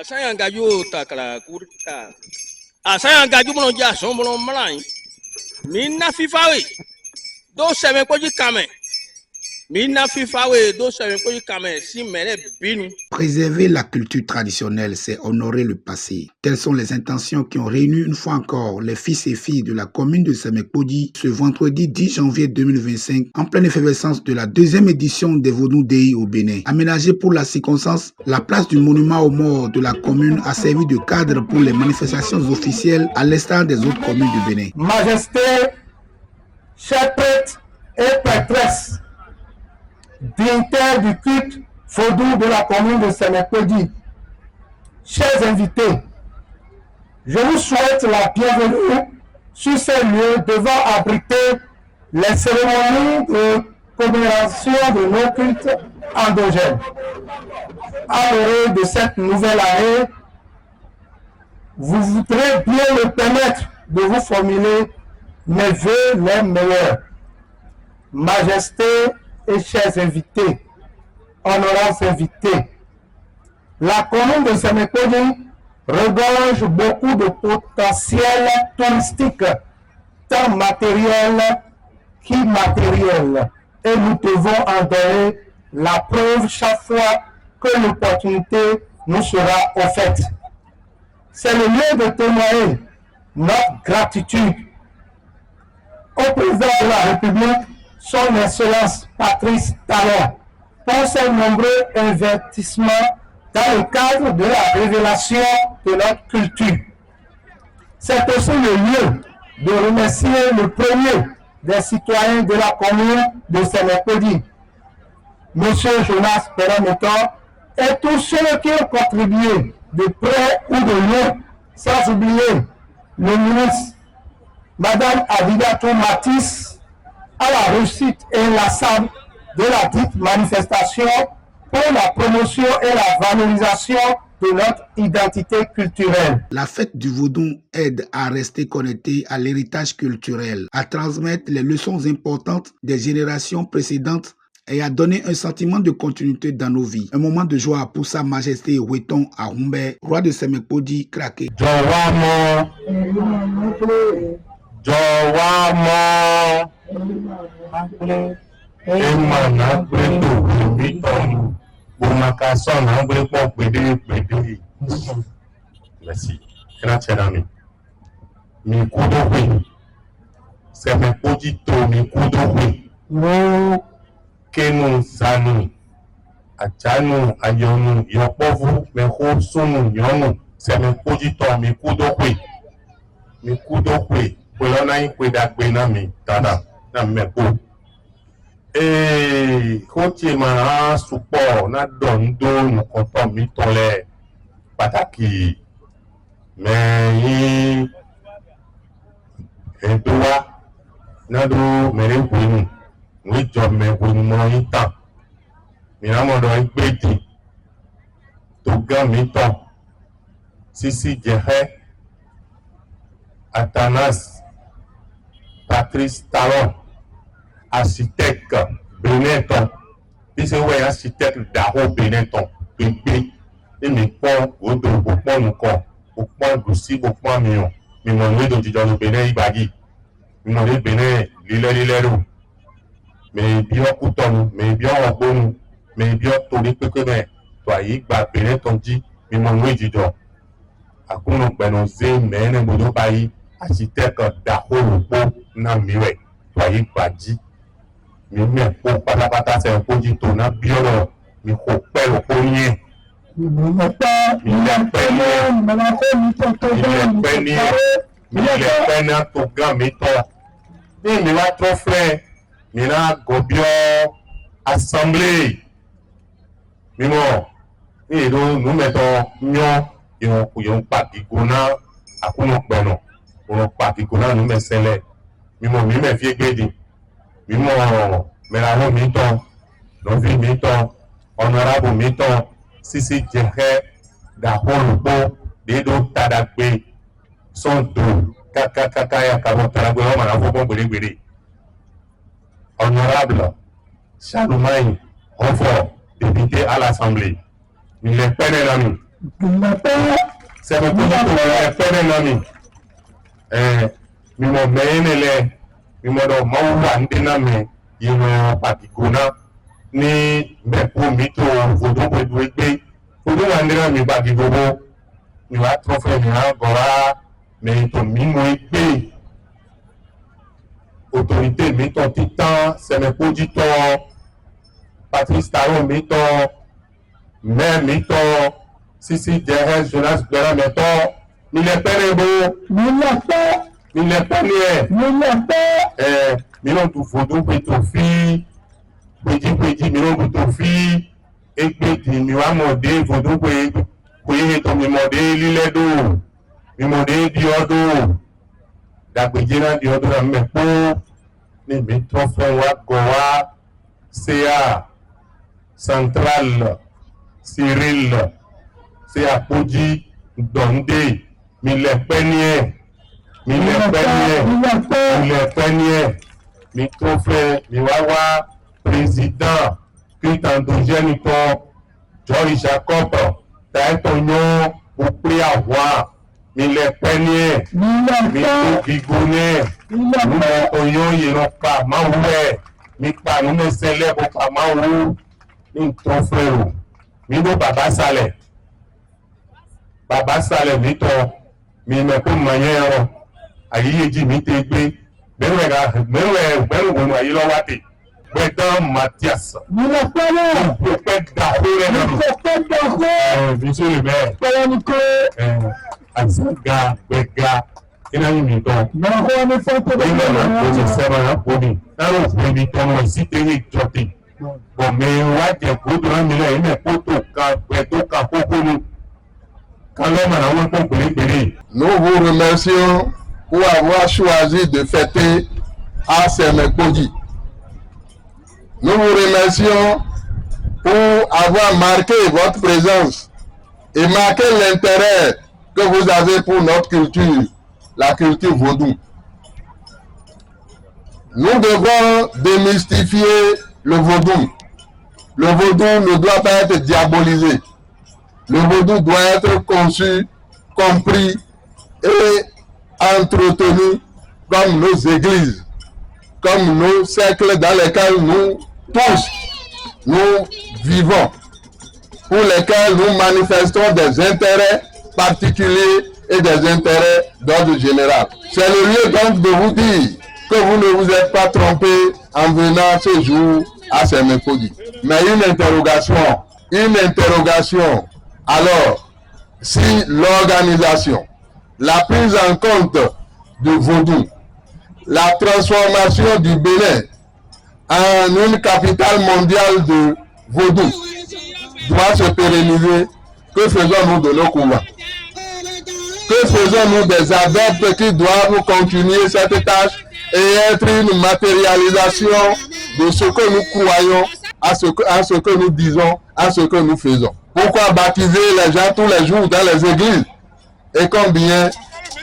saya gajo takala kurta. Saya gajo mono jason mono malai. Minna fifawe. Do seme koji kame. Préserver la culture traditionnelle, c'est honorer le passé. Telles sont les intentions qui ont réuni une fois encore les fils et filles de la commune de Semekpodji ce vendredi 10 janvier 2025 en pleine effervescence de la deuxième édition des Vodou Day au Bénin. Aménagée pour la circonstance, la place du monument aux morts de la commune a servi de cadre pour les manifestations officielles à l'instar des autres communes du Bénin. Majesté, chers prêtres et prêtresses, dignitaires du culte vaudou de la commune de Semekpodji, chers invités, je vous souhaite la bienvenue sur ces lieux devant abriter les cérémonies de commémoration de nos cultes endogènes. À l'heure de cette nouvelle année, vous voudrez bien me permettre de vous formuler mes vœux les meilleurs. Majesté et chers invités, honorables invités, la commune de Semekpodji regorge beaucoup de potentiel touristique, tant matériel qu'immatériel, et nous devons en donner la preuve chaque fois que l'opportunité nous sera offerte. C'est le lieu de témoigner notre gratitude au président de la République, son Excellence Patrice Talon, pour ses nombreux investissements dans le cadre de la révélation de notre culture. C'est aussi le lieu de remercier le premier des citoyens de la commune de Semekpodji, M. Jonas Perrameton, et tous ceux qui ont contribué de près ou de loin, sans oublier le ministre, Madame Abigatou Matisse, à la réussite inlassable de la dite manifestation pour la promotion et la valorisation de notre identité culturelle. La fête du Vaudou aide à rester connecté à l'héritage culturel, à transmettre les leçons importantes des générations précédentes et à donner un sentiment de continuité dans nos vies. Un moment de joie pour Sa Majesté Weton Ahumbe, roi de Semekpodji, Kraké. Merci. Cher ami. Mi kudo Semekpodji to mi kudo wo kenu sanu achanu ayonu yopovu meho sunu yonu Semekpodji to mi kudo Polona yi kwedagbe na mi dada na mepo. Koche ma supo na dondo nukoto mi tole pataki me edowa na do mere kwenu we job me kwenu mo ita mi na mo do igbedi to ga mi to sisi jehe Atanas Patrice Talon, architecte Beneton, puis c'est ouais architecte d'Aro Beneton, Pépé, et mes ponts, au dos, au point nous corps, au point aussi, au point million, mais mon nez de Dijon au Bénin, Ibagi, mon nez Bénin, l'île, mais bien couton, mais bien en bon, mais bien tourné que toi, Igba Beneton dit, mais mon nez Dijon, à quoi nous benozé, mais ne bodo bayi, architecte d'Ahoropo na miwe toyi gbaji mi me po patapata se poji to na bioro mi ko pelo ko yin mi le pe na to gan mi to ni mi wa tro frère mi na gobio assemblée mi mo ni do nu me to nyo yo pa gigona akuno peno on parti qu'on nous met celle mimo mi me vie gbedi mimo merawo mi ton novi mi ton honorable mi ton sisi jehe da holupo de do tadagbe son do kaka ya kabo taragbe o mara fo gbere honorable Chaloumagne Renfort député à l'Assemblée mi le pene na mi C'est le coup de phénomène. Mi mo meenele mi mo do mawwa ndina me yino patikona ni me po mi to fodo ko gbe fodo wa ndina mi ba gigobo mi wa trofe mi ha gora me to mi mo gbe autorité mi to titan c'est me poji to Patrice Talon mi to me mi to Sisi Jehes Jonas Bera mi to ni le perebo Nous l'avons fait. il n'est pas lié. Milon tu fodo petofi, petit milon petofi, et petit miwa modé fodo pe to mi modé liledo, mi modé diodo, da pejena diodo na mepo, ni mi trofon wa goa, CA, Central, Cyril, CA Poji, Donde, mi le penye. Mi le penier, mi trophée, mi wawa, président, qui t'endogène ton, Joy Jacob, t'as ton nom, pour prier à voir, mi le penier, mi to gigoné, nous le oyon yéron pas, ma oué, mi pas, nous me célèbre pas, ma ou, mi trophée, mi no baba sale, mi to, mi me pour manière, ayi ji mi te gbe beru ayi lo wa te Gbedan Mathias Nous l'avons fait. o pe da hore na monsieur le maire azaga gbega ina mi to ina na ko se sema na ko mi na ro pe mi to mo si te ri jote bo me wa je ko do na mi le ime ko to ka gbe to ka koko nu kan lo ma na won ko pere. Nous vous remercions pour avoir choisi de fêter à Semekpoji. Nous vous remercions pour avoir marqué votre présence et marqué l'intérêt que vous avez pour notre culture, la culture vaudou. Nous devons démystifier le vaudou. Le vaudou ne doit pas être diabolisé. Le vaudou doit être conçu, compris et entretenu comme nos églises, comme nos cercles dans lesquels nous tous nous vivons, pour lesquels nous manifestons des intérêts particuliers et des intérêts d'ordre général. C'est le lieu donc de vous dire que vous ne vous êtes pas trompé en venant ce jour à Semekpoji. Mais une interrogation. Alors, si l'organisation, la prise en compte du vaudou, la transformation du Bénin en une capitale mondiale de vaudou doit se pérenniser, que faisons-nous de nos couvents? Que faisons-nous des adeptes qui doivent continuer cette tâche et être une matérialisation de ce que nous croyons, à ce que nous disons, à ce que nous faisons? Pourquoi baptiser les gens tous les jours dans les églises? Et combien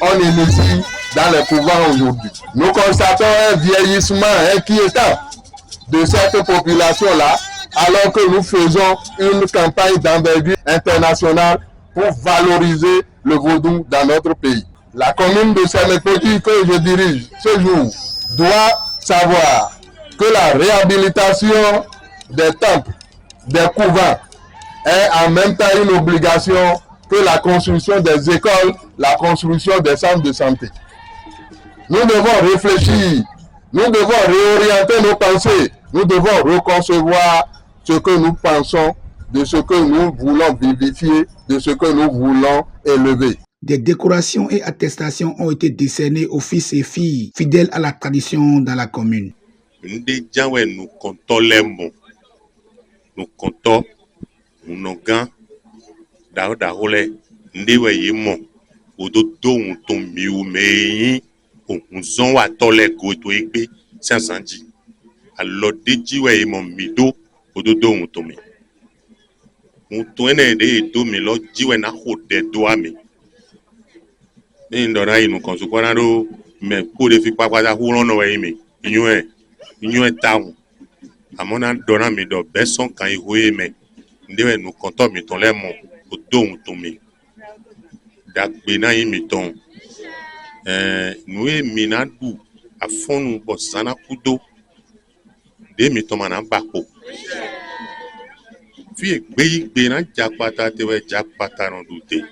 on initie dans les couvents aujourd'hui? Nous constatons un vieillissement inquiétant de cette population-là, alors que nous faisons une campagne d'envergure internationale pour valoriser le vaudou dans notre pays. La commune de Semekpoji que je dirige ce jour doit savoir que la réhabilitation des temples, des couvents, est en même temps une obligation que la construction des écoles, la construction des centres de santé. Nous devons réfléchir, nous devons réorienter nos pensées, nous devons reconcevoir ce que nous pensons, de ce que nous voulons vivifier, de ce que nous voulons élever. Des décorations et attestations ont été décernées aux fils et filles fidèles à la tradition dans la commune. Nous comptons les mots, nous comptons nos gants, d'arole, ndewe yemo, ododo unton miu meyi, unzon wa tole go to egbe, sansanji. Alors deji we yemo mido, ododo unton me. Unton ene de do me lo jiwe na hode do ame. Ni ndora inu konsukwara do me ko de fi papata hu no we me. Inyo taun. Amona dona me do beson kan ihoye me. Ndewe nous comptons mi ton les mots. Odon Tome. Dagbena imiton. Nous minadu a fond bosana kudo. De mitomana bako. Fi gbe bena jakpata tewe jakpata non douté.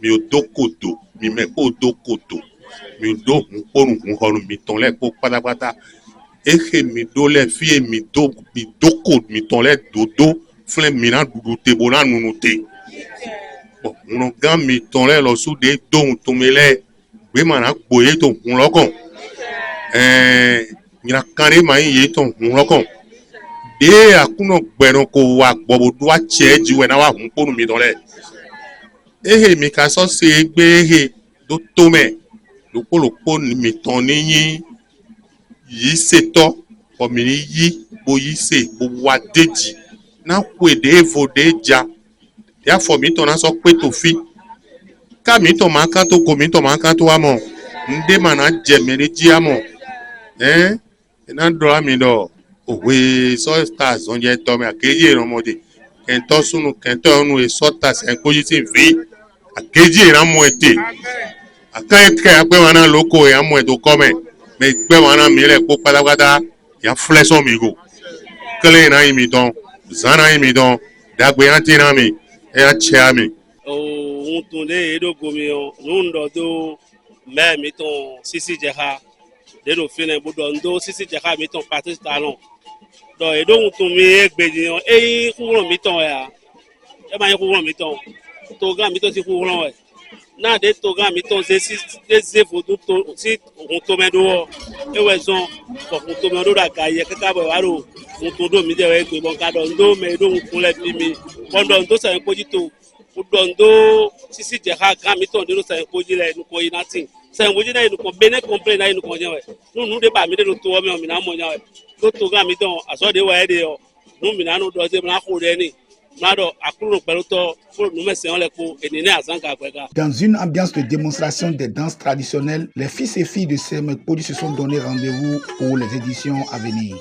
Mi odokoto, mi me odokoto. Mi do nkonu nkonu mi ton le ko patapata. Ehe mi do le fi mi doko mi ton le dodo flen mina douté bona nunute. Bon, mon gars mi ton le lo sous de don tomele. Gbe mana boye ton lokon. Nyina kare mai ye ton lokon. De akuno gbẹ̀rún kò wà gbọ̀bọ̀dọ̀ wa tiẹ̀ jiwẹ̀ náà wà hún kónú mi dán lẹ̀. Ehe mi ka sọ se gbé ehe tó tó mẹ̀ lókòlókò mi tán níyìn yìí ṣètọ́ ọ̀mì ní yí bó yìí ṣe bó wà déjì náà kó èdè èvò dé jà yàfọ̀ mi tán náà sọ pé tó fi ká mi tán máa ká tó kò mi tán máa ká tó wà mọ̀ ndé mà náà jẹ mẹ́rin jí à mọ̀ ẹ̀ náà dọ̀ àmì dọ̀. Oui, so stars on y tombe à Kéji Ramodi. Kento sunu kento onu e sota sen positive vi. A Kéji Ramodi. A kan ke agbe wana loko e amu e do come. Me gbe wana mi le ko patapata ya fleson mi go. Kele na imi don, zana imi don, dagbe anti na mi e a chia mi. O tunde edo gomi o nundo do me mi ton sisi jeha. De do fine bodo ndo sisi jeha mi ton Patrice Talon. Do edo to mi egbeji on kuron mi ton ya e ma kuron mi ton to gan mi ton si kuron e na de to gan mi ton se fodu to si on to me do e we zon ko on to me do da gaye kaka bo wa ro on to do mi de we gbe bon ka do ndo me do kun le bi mi bondo ndo se koji to do ndo sisi je ha gan mi ton de se koji le nu ko yi nothing se koji na nu ko bene complain na nu ko je we nu de ba mi de to o mi na mo nya we to ga mi don aso de wa de o nu mi na nu do se na ko de ni na do akuru pelu to fo nu mese on le ko enine azanga gbega. Dans une ambiance de démonstration des danses traditionnelles, les fils et filles de Semekpodi se sont donné rendez-vous pour les éditions à venir.